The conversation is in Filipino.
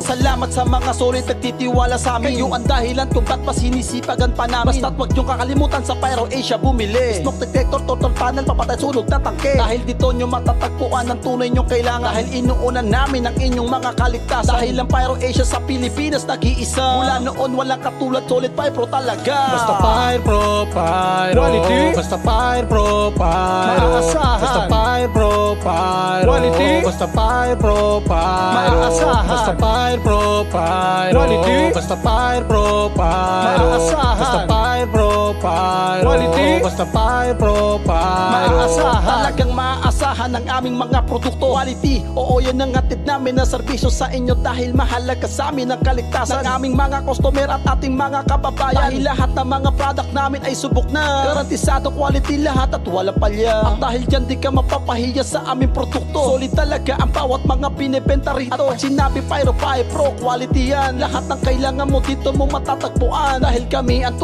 Salamat sa mga solid nagtitiwala sa amin. Kayo ang dahilan kung ba't pa sinisipagan pa namin. Basta't wag niyong kakalimutan sa Pyro Asia bumili. Smoke detector, total panel, papatay sunog na tangke. Dahil dito nyo matatagpuan ang tunay nyong kailangan. Dahil inuunan namin ang inyong mga kaligtasan. Dahil ang Pyro Asia sa Pilipinas nag-iisa. Mula noon walang katulad, solid Pyro talaga. Basta Pyro, Pyro Quality. Basta Pyro, Pyro Maasahan. Basta Pyro, Pyro Quality. Basta Pyro, Pyro Maasahan. Basta Pyro, Pyro Quality. Basta Pyro, Pyro Maasahan. Basta Pyro, Pyro Quality. Basta Pyro, Pyro Maasahan. Talagang maaasahan ang aming mga produkto. Quality, oo yan ang hatid namin na serbisyo sa inyo. Dahil mahalaga sa amin ang kaligtasan ng aming mga customer at ating mga kababayan. Dahil lahat ng mga product namin ay subok na. Garantisado quality lahat at walang palya. At dahil dyan di ka mapapahiya sa aming produkto. Solid talaga ang bawat mga binibenta rito. At pag sinabi Pyro, quality yan. Lahat ng kailangan mo dito mo matatagpuan. Dahil kami ang